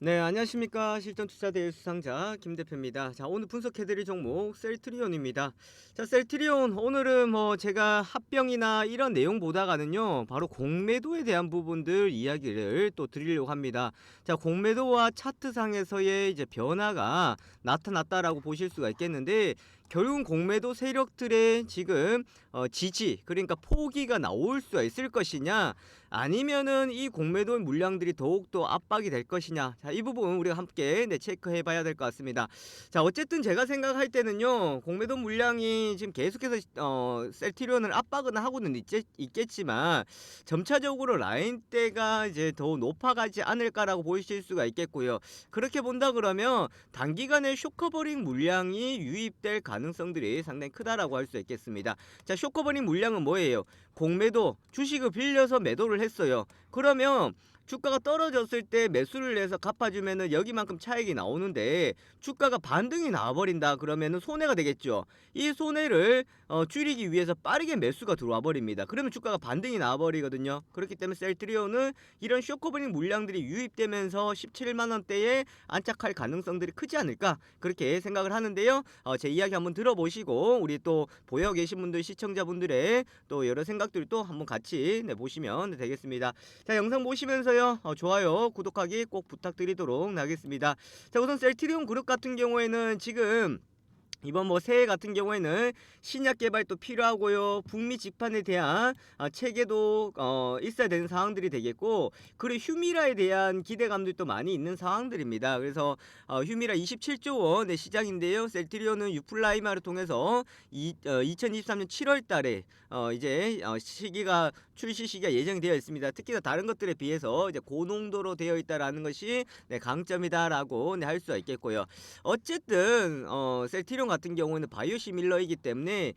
네, 안녕하십니까. 실전투자대의 수상자 김 대표입니다. 자, 오늘 분석해드릴 종목 셀트리온입니다. 자, 셀트리온 오늘은 제가 합병이나 이런 내용 보다가는요, 바로 공매도에 대한 부분들 이야기를 또 드리려고 합니다. 자, 공매도와 차트상에서의 이제 변화가 나타났다라고 보실 수가 있겠는데, 결국은 공매도 세력들의 지금 지지, 그러니까 포기가 나올 수가 있을 것이냐, 아니면은 이 공매도 물량들이 더욱더 압박이 될 것이냐. 자, 이 부분 우리가 함께 체크해 봐야 될 것 같습니다. 자, 어쨌든 제가 생각할 때는요, 공매도 물량이 지금 계속해서 셀트리온을 압박은 하고는 있겠지만 점차적으로 라인대가 이제 더 높아가지 않을까라고 보실 수가 있겠고요. 그렇게 본다 그러면 단기간에 쇼커버링 물량이 유입될 가능성들이 상당히 크다라고 할 수 있겠습니다. 자, 쇼커버링 물량은 뭐예요? 공매도, 주식을 빌려서 매도를 했어요. 그러면 주가가 떨어졌을 때 매수를 해서 갚아주면은 여기만큼 차익이 나오는데, 주가가 반등이 나와버린다 그러면은 손해가 되겠죠. 이 손해를 줄이기 위해서 빠르게 매수가 들어와 버립니다. 그러면 주가가 반등이 나와버리거든요. 그렇기 때문에 셀트리온은 이런 쇼커버링 물량들이 유입되면서 17만원대에 안착할 가능성들이 크지 않을까, 그렇게 생각을 하는데요. 제 이야기 한번 들어보시고 우리 또 보여 계신 분들, 시청자분들의 또 여러 생각들 또 한번 같이 보시면 되겠습니다. 자, 영상 보시면서요, 좋아요, 구독하기 꼭 부탁드리도록 하겠습니다. 자, 우선 셀트리온 그룹 같은 경우에는 지금 이번 새해 같은 경우에는 신약 개발도 필요하고요. 북미 직판에 대한 체계도 있어야 되는 상황들이 되겠고, 그리고 휴미라에 대한 기대감들도 많이 있는 상황들입니다. 그래서 휴미라 27조 원의 시장인데요. 셀트리온은 유플라이마를 통해서 2023년 7월 달에 이제 시기가 출시 시기가 예정이 되어 있습니다. 특히나 다른 것들에 비해서 이제 고농도로 되어 있다라는 것이 강점이다라고 할 수가 있겠고요. 어쨌든 셀트리온 같은 경우는 바이오시밀러이기 때문에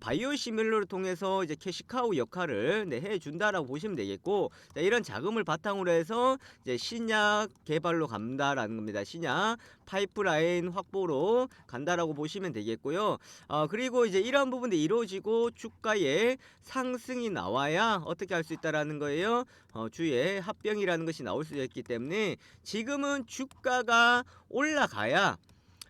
바이오시밀러를 통해서 이제 캐시카우 역할을 해준다라고 보시면 되겠고, 자, 이런 자금을 바탕으로 해서 이제 신약 개발로 간다라는 겁니다. 신약 파이프라인 확보로 간다라고 보시면 되겠고요. 그리고 이제 이러한 부분이 이루어지고 주가에 상승이 나와야 어떻게 할 수 있다라는 거예요. 주에 합병이라는 것이 나올 수 있기 때문에 지금은 주가가 올라가야,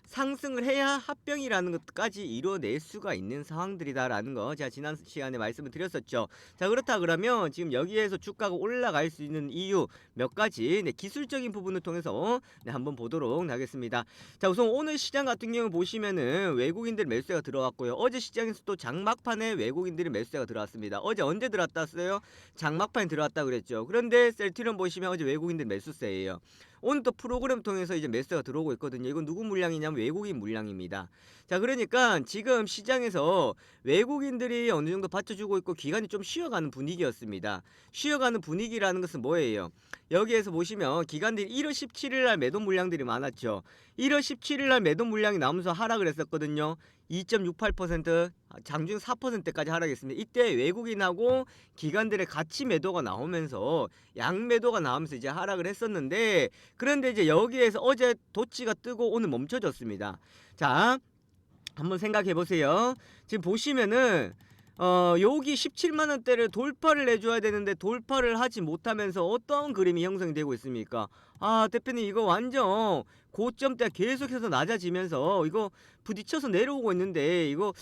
상승을 해야 합병이라는 것까지 이뤄낼 수가 있는 상황들이다라는 거 제가 지난 시간에 말씀을 드렸었죠. 자, 그렇다 그러면 지금 여기에서 주가가 올라갈 수 있는 이유 몇 가지 기술적인 부분을 통해서 한번 보도록 하겠습니다. 자, 우선 오늘 시장 같은 경우 보시면은 외국인들 매수세가 들어왔고요. 어제 시장에서 또 장막판에 외국인들이 매수세가 들어왔습니다. 어제 언제 들어왔어요? 장막판에 들어왔다 그랬죠. 그런데 셀트리온 보시면 어제 외국인들 매수세예요. 오늘 또 프로그램 통해서 이제 매수가 들어오고 있거든요. 이건 누구 물량이냐면 외국인 물량입니다. 자, 그러니까 지금 시장에서 외국인들이 어느 정도 받쳐주고 있고 기관이 좀 쉬어가는 분위기였습니다. 쉬어가는 분위기라는 것은 뭐예요? 여기에서 보시면 기관들이 1월 17일 날 매도 물량들이 많았죠. 1월 17일 날 매도 물량이 나오면서 하락을 했었거든요. 2.68%, 장중 4%까지 하락했습니다. 이때 외국인하고 기관들의 같이 매도가 나오면서 양매도가 나오면서 이제 하락을 했었는데, 그런데 이제 여기에서 어제 도치가 뜨고 오늘 멈춰졌습니다. 자, 한번 생각해 보세요. 지금 보시면은 여기 17만원대를 돌파를 해줘야 되는데 돌파를 하지 못하면서 어떤 그림이 형성이 되고 있습니까? 아, 대표님, 이거 완전 고점대 계속해서 낮아지면서 이거 부딪혀서 내려오고 있는데, 이거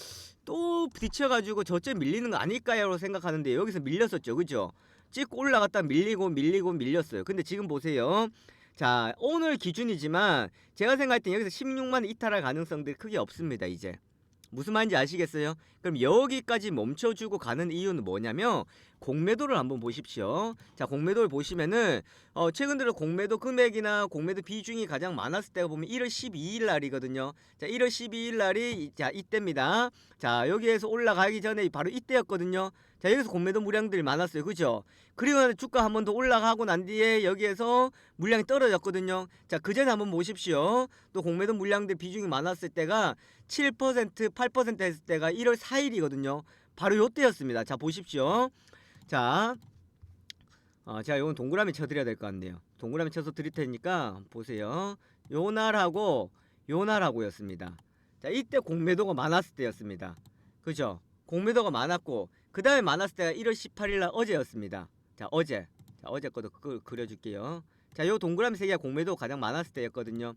또 부딪혀가지고 저점 밀리는 거 아닐까요? 생각하는데 여기서 밀렸었죠, 그죠? 찍고 올라갔다 밀리고 밀렸어요. 근데 지금 보세요. 자, 오늘 기준이지만 제가 생각할 땐 여기서 16만 이탈할 가능성들이 크게 없습니다. 이제 무슨 말인지 아시겠어요? 그럼 여기까지 멈춰주고 가는 이유는 뭐냐면 공매도를 한번 보십시오. 자, 공매도를 보시면은 최근 들어 공매도 금액이나 공매도 비중이 가장 많았을 때가 보면 1월 12일 날이거든요. 자, 1월 12일 날이 이때입니다. 자, 여기에서 올라가기 전에 바로 이때였거든요. 자, 여기서 공매도 물량들이 많았어요. 그죠? 그리고 주가 한 번 더 올라가고 난 뒤에 여기에서 물량이 떨어졌거든요. 자, 그 전에 한번 보십시오. 또 공매도 물량들 비중이 많았을 때가 7%, 8% 했을 때가 1월 4일이거든요. 바로 요때였습니다. 자, 보십시오. 자, 제가 이건 동그라미 쳐드려야 될 것 같네요. 동그라미 쳐서 드릴 테니까 보세요. 요 날하고 요 날하고였습니다. 자, 이때 공매도가 많았을 때였습니다. 그죠? 공매도가 많았고, 그 다음에 많았을 때가 1월 18일 날 어제였습니다. 자, 어제. 자, 어제 거도 그려줄게요. 자, 요 동그라미 3개가 공매도 가장 많았을 때였거든요.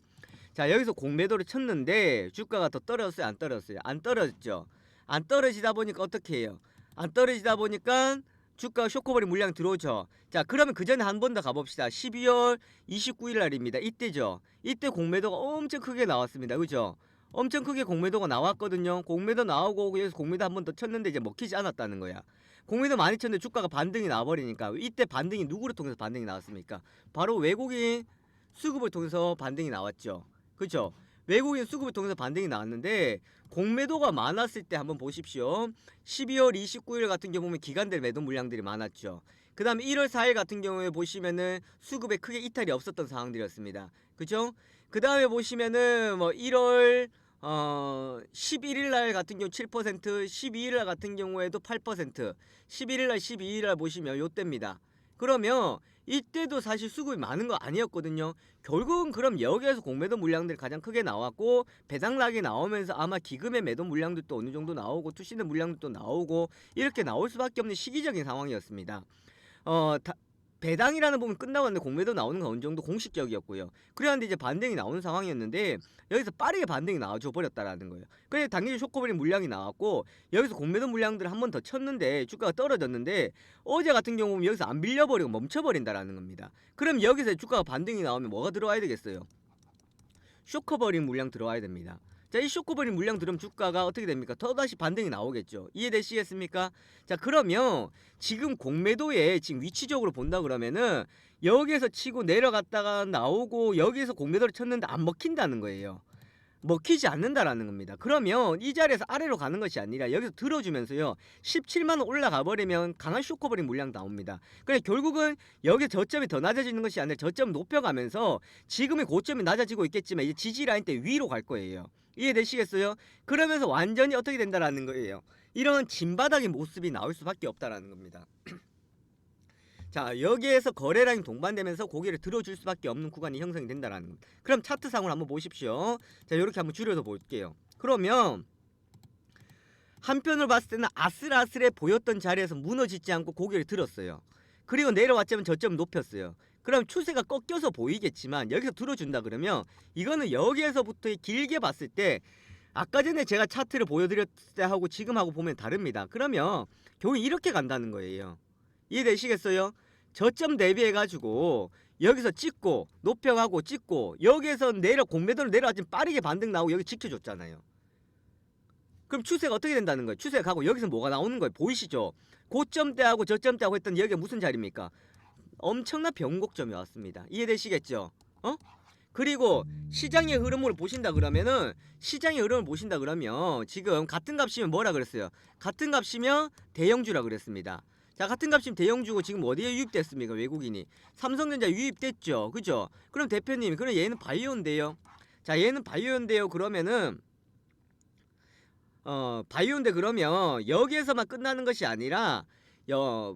자, 여기서 공매도를 쳤는데 주가가 더 떨어졌어요, 안 떨어졌어요? 안 떨어졌죠. 안 떨어지다 보니까 어떻게 해요? 안 떨어지다 보니까 주가 쇼커버리 물량 들어오죠. 자, 그러면 그 전에 한 번 더 가봅시다. 12월 29일 날입니다. 이때죠. 이때 공매도가 엄청 크게 나왔습니다. 그죠? 엄청 크게 공매도가 나왔거든요. 공매도 나오고 여기서 공매도 한 번 더 쳤는데 이제 먹히지 않았다는 거야. 공매도 많이 쳤는데 주가가 반등이 나와버리니까. 이때 반등이 누구를 통해서 반등이 나왔습니까? 바로 외국인 수급을 통해서 반등이 나왔죠. 그죠? 외국인 수급을 통해서 반등이 나왔는데 공매도가 많았을 때 한번 보십시오. 12월 29일 같은 경우 보면 기관들 매도 물량들이 많았죠. 그 다음에 1월 4일 같은 경우에 보시면은 수급에 크게 이탈이 없었던 상황들이었습니다. 그죠? 그 다음에 보시면은 뭐 1월 11일 날 같은 경우 7%, 12일 날 같은 경우에도 8%, 11일 날, 12일 날 보시면 요때입니다. 그러면 이때도 사실 수급이 많은 거 아니었거든요. 결국은 그럼 여기에서 공매도 물량들이 가장 크게 나왔고 배당락이 나오면서 아마 기금의 매도 물량들도 어느 정도 나오고 투시는 물량들도 나오고 이렇게 나올 수밖에 없는 시기적인 상황이었습니다. 배당이라는 부분 끝나고 났는데 공매도 나오는 건 어느 정도 공식적이었고요. 그래야는데 이제 반등이 나오는 상황이었는데 여기서 빠르게 반등이 나와줘 버렸다라는 거예요. 그래서 당연히 쇼커버리 물량이 나왔고 여기서 공매도 물량들을 한 번 더 쳤는데 주가가 떨어졌는데 어제 같은 경우는 여기서 안 밀려버리고 멈춰버린다라는 겁니다. 그럼 여기서 주가가 반등이 나오면 뭐가 들어와야 되겠어요? 쇼커버리 물량 들어와야 됩니다. 자, 이 쇼커버리 물량 들으면 주가가 어떻게 됩니까? 또다시 반등이 나오겠죠. 이해되시겠습니까? 자, 그러면 지금 공매도에 지금 위치적으로 본다 그러면은 여기에서 치고 내려갔다가 나오고 여기에서 공매도를 쳤는데 안 먹힌다는 거예요. 먹히지 않는다라는 겁니다. 그러면 이 자리에서 아래로 가는 것이 아니라 여기서 들어주면서요 17만원 올라가 버리면 강한 쇼커버리 물량 나옵니다. 그래 결국은 여기 저점이 더 낮아지는 것이 아니라 저점 높여가면서 지금의 고점이 낮아지고 있겠지만 이제 지지라인 때 위로 갈 거예요. 이해되시겠어요? 그러면서 완전히 어떻게 된다라는 거예요. 이런 진바닥의 모습이 나올 수밖에 없다라는 겁니다. 자, 여기에서 거래량이 동반되면서 고개를 들어줄 수밖에 없는 구간이 형성이 된다라는 겁니다. 그럼 차트상으로 한번 보십시오. 자, 이렇게 한번 줄여서 볼게요. 그러면 한편으로 봤을 때는 아슬아슬해 보였던 자리에서 무너지지 않고 고개를 들었어요. 그리고 내려왔지만 저점을 높였어요. 그럼 추세가 꺾여서 보이겠지만 여기서 들어준다 그러면 이거는 여기에서부터 길게 봤을 때 아까 전에 제가 차트를 보여드렸을 때 하고 지금 하고 보면 다릅니다. 그러면 결국 이렇게 간다는 거예요. 이해되시겠어요? 저점 대비해가지고 여기서 찍고 높여가고 찍고 여기에서 공매도로 내려왔지만 빠르게 반등 나오고 여기 지켜줬잖아요. 그럼 추세가 어떻게 된다는 거예요? 추세가 가고 여기서 뭐가 나오는 거예요? 보이시죠? 고점대하고 저점대하고 했던 여기가 무슨 자리입니까? 엄청난 변곡점이 왔습니다. 이해되시겠죠? 그리고 시장의 흐름을 보신다 그러면은 지금 같은 값이면 뭐라 그랬어요? 같은 값이면 대형주라 그랬습니다. 자, 같은 값이면 대형주고 지금 어디에 유입됐습니까? 외국인이 삼성전자 유입됐죠. 그죠? 그럼 대표님 그럼 얘는 바이오인데요. 자, 얘는 바이오인데요. 그러면은 바이오인데 그러면 여기에서만 끝나는 것이 아니라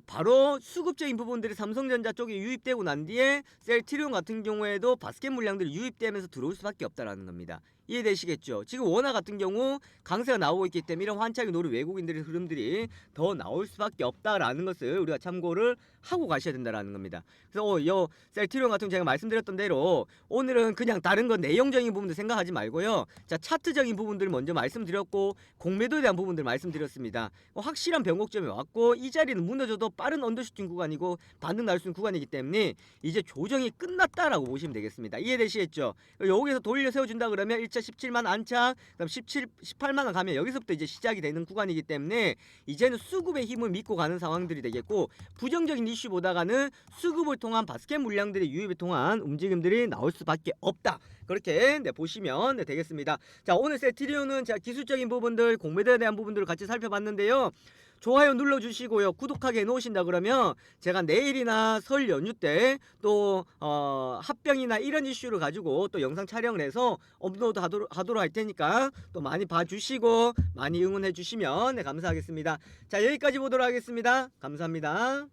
바로 수급적인 부분들이 삼성전자 쪽에 유입되고 난 뒤에 셀트리온 같은 경우에도 바스켓 물량들이 유입되면서 들어올 수밖에 없다라는 겁니다. 이해되시겠죠? 지금 원화 같은 경우 강세가 나오고 있기 때문에 이런 환차익 노린 외국인들의 흐름들이 더 나올 수밖에 없다라는 것을 우리가 참고를 하고 가셔야 된다라는 겁니다. 그래서 셀트리온 같은 경우 제가 말씀드렸던 대로 오늘은 그냥 다른 건 내용적인 부분들 생각하지 말고요. 자, 차트적인 부분들 먼저 말씀드렸고 공매도에 대한 부분들 말씀드렸습니다. 확실한 변곡점이 왔고 이 자리는 무너져도 빠른 언더슈팅 구간이고 반등 날 수 있는 구간이기 때문에 이제 조정이 끝났다라고 보시면 되겠습니다. 이해되시겠죠? 여기서 돌려 세워준다 그러면 1차 17만 안착, 그다음 18만원 가면 여기서부터 이제 시작이 되는 구간이기 때문에 이제는 수급의 힘을 믿고 가는 상황들이 되겠고 부정적인 이슈보다가는 수급을 통한 바스켓 물량들의 유입을 통한 움직임들이 나올 수밖에 없다. 그렇게 보시면 되겠습니다. 자, 오늘 셀트리온은 제가 기술적인 부분들, 공매도에 대한 부분들을 같이 살펴봤는데요. 좋아요 눌러주시고요. 구독하게 해놓으신다 그러면 제가 내일이나 설 연휴 때 또 합병이나 이런 이슈를 가지고 또 영상 촬영을 해서 업로드 하도록 할 테니까 또 많이 봐주시고 많이 응원해 주시면 감사하겠습니다. 자, 여기까지 보도록 하겠습니다. 감사합니다.